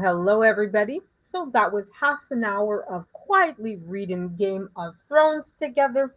Hello, everybody. So that was half an hour of quietly reading Game of Thrones together.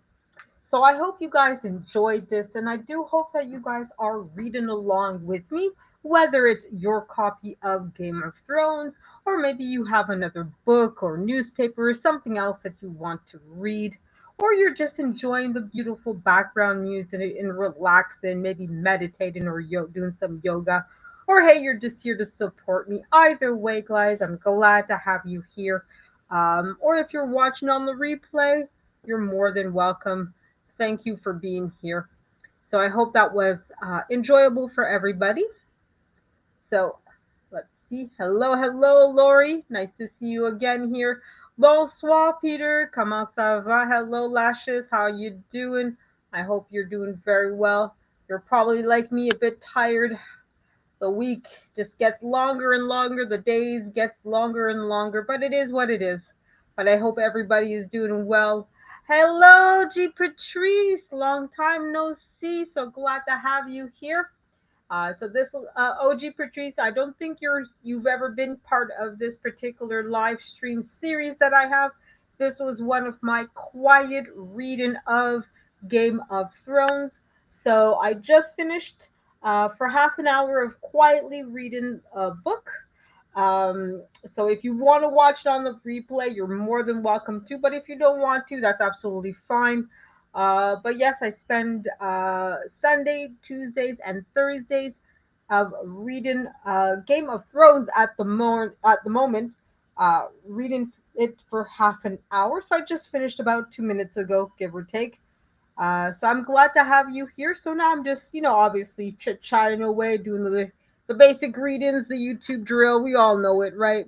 So I hope you guys enjoyed this, and I do hope that you guys are reading along with me, whether it's your copy of Game of Thrones, or maybe you have another book or newspaper or something else that you want to read, or you're just enjoying the beautiful background music and relaxing, maybe meditating or doing some yoga, or hey, you're just here to support me. Either way, guys, I'm glad to have you here. Or if you're watching on the replay, you're more than welcome. Thank you for being here. So I hope that was enjoyable for everybody. So let's see. Hello, Lori. Nice to see you again here. Bonsoir, Peter. Comment ça va? Hello, Lashes. How you doing? I hope you're doing very well. You're probably like me, a bit tired. The week just gets longer and longer. The days get longer and longer, but it is what it is. But I hope everybody is doing well. Hello, G Patrice. Long time no see. So glad to have you here. So this OG Patrice, I don't think you've ever been part of this particular live stream series that I have. This was one of my quiet reading of Game of Thrones. So I just finished for half an hour of quietly reading a book. So if you want to watch it on the replay, you're more than welcome to. But if you don't want to, that's absolutely fine. But yes, I spend Sunday, Tuesdays, and Thursdays of reading Game of Thrones at the moment, reading it for half an hour. So I just finished about 2 minutes ago, give or take. So I'm glad to have you here. So now I'm just, obviously chit chatting away, doing the basic greetings, the YouTube drill. We all know it, right?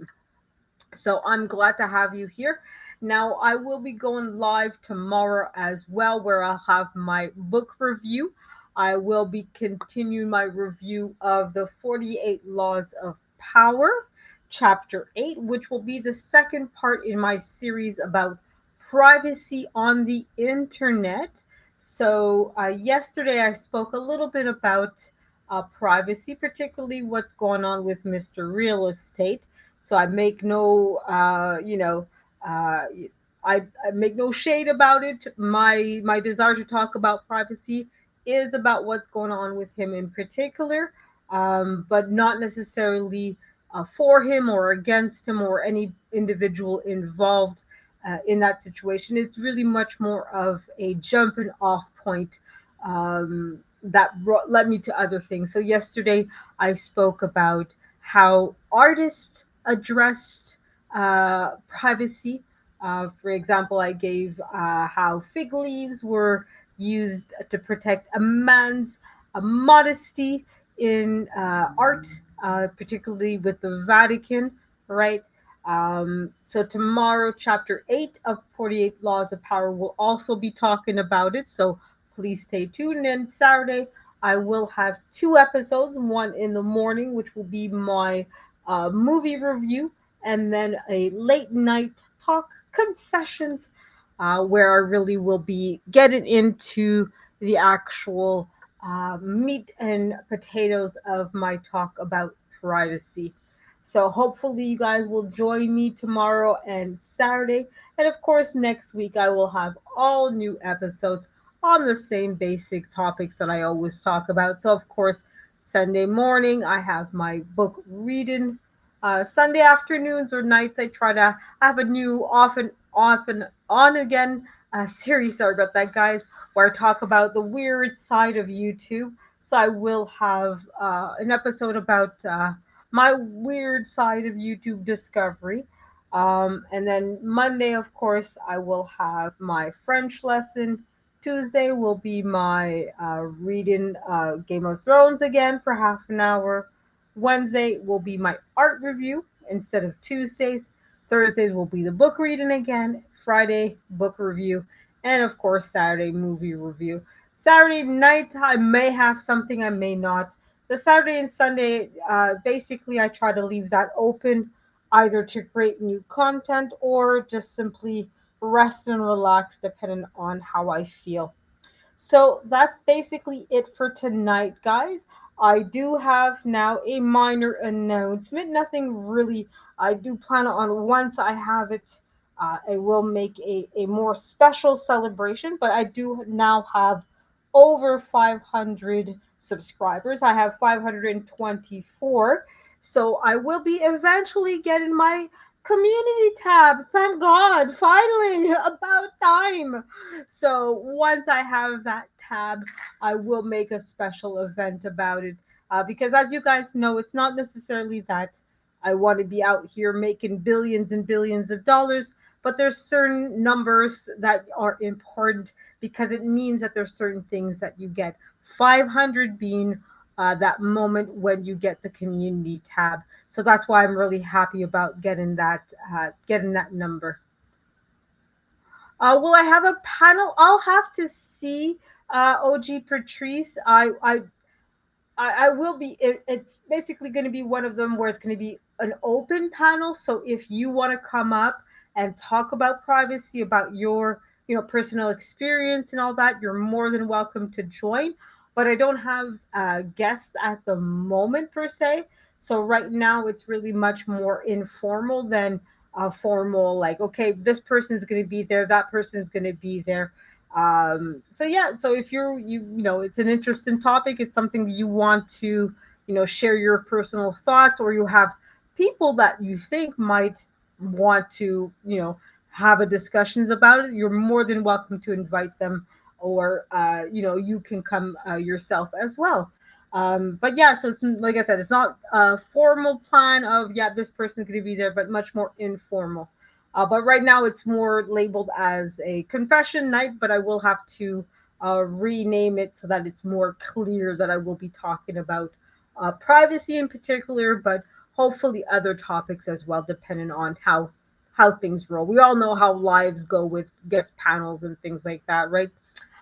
So I'm glad to have you here. Now I will be going live tomorrow as well, where I'll have my book review. I will be continuing my review of the 48 Laws of Power, Chapter 8, which will be the second part in my series about privacy on the internet. So, yesterday I spoke a little bit about privacy, particularly what's going on with Mr. Real Estate. So I make no, uh, I make no shade about it. My desire to talk about privacy is about what's going on with him in particular, but not necessarily for him or against him or any individual involved in that situation. It's really much more of a jumping off point led me to other things. So yesterday I spoke about how artists addressed privacy. For example, I gave how fig leaves were used to protect a man's modesty in art, particularly with the Vatican, right? So tomorrow, chapter 8 of 48 Laws of Power will also be talking about it. So please stay tuned. And Saturday, I will have two episodes, one in the morning, which will be my movie review, and then a late night talk confessions, where I really will be getting into the actual meat and potatoes of my talk about privacy. So hopefully you guys will join me tomorrow and Saturday. And of course, next week I will have all new episodes on the same basic topics that I always talk about. So, of course, Sunday morning I have my book reading. Sunday afternoons or nights I try to have a new often on again series. Sorry about that, guys. Where I talk about the weird side of YouTube. So I will have an episode about my weird side of YouTube discovery. And then Monday, of course, I will have my French lesson. Tuesday will be my reading Game of Thrones again for half an hour. Wednesday will be my art review instead of Tuesdays. Thursdays will be the book reading again. Friday, book review. And of course, Saturday, movie review. Saturday night, I may have something, I may not. The Saturday and Sunday, basically, I try to leave that open either to create new content or just simply rest and relax depending on how I feel. So that's basically it for tonight, guys. I do have now a minor announcement. Nothing really. I do plan on once I have it, I will make a more special celebration. But I do now have over 500 subscribers. I have 524. So I will be eventually getting my community tab. Thank God. Finally, about time. So once I have that tab, I will make a special event about it. Because as you guys know, it's not necessarily that I want to be out here making billions and billions of dollars, but there's certain numbers that are important because it means that there's certain things that you get. 500 being that moment when you get the community tab. So that's why I'm really happy about getting that number. Will I have a panel? I'll have to see. OG Patrice, I will be. It's basically going to be one of them where it's going to be an open panel. So if you want to come up and talk about privacy, about your personal experience and all that, you're more than welcome to join. But I don't have guests at the moment per se. So right now it's really much more informal than formal. Like, okay, this person's going to be there, that person's going to be there. So yeah, so if it's an interesting topic, it's something you want to share your personal thoughts, or you have people that you think might want to have a discussions about it, you're more than welcome to invite them, or you can come yourself as well. But yeah, so it's like I said, it's not a formal plan of yeah, this person's going to be there, but much more informal. But right now it's more labeled as a confession night, but I will have to rename it so that it's more clear that I will be talking about privacy in particular, but hopefully other topics as well, depending on how things roll. We all know how lives go with guest panels and things like that, right?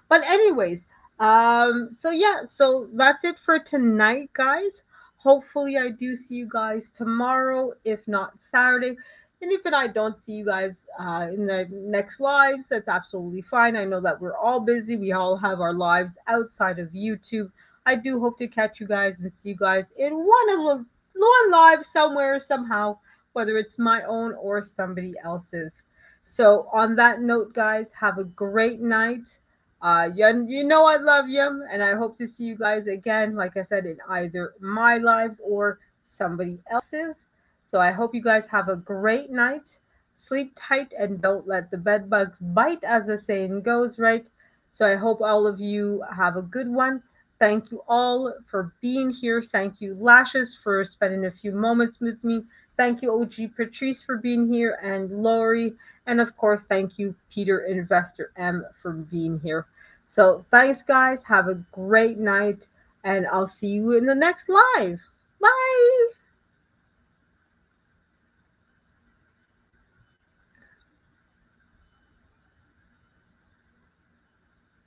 But anyways, so yeah, so that's it for tonight, guys. Hopefully, I do see you guys tomorrow, if not Saturday. And if I don't see you guys in the next lives, that's absolutely fine. I know that we're all busy. We all have our lives outside of YouTube. I do hope to catch you guys and see you guys in one live somewhere, somehow, whether it's my own or somebody else's. So, on that note, guys, have a great night. You know I love you, and I hope to see you guys again, like I said, in either my lives or somebody else's. So I hope you guys have a great night. Sleep tight and don't let the bed bugs bite, as the saying goes, right? So I hope all of you have a good one. Thank you all for being here. Thank you, Lashes, for spending a few moments with me. Thank you, OG Patrice, for being here, and Lori. And of course, thank you, Peter Investor M, for being here. So thanks, guys. Have a great night, and I'll see you in the next live. Bye.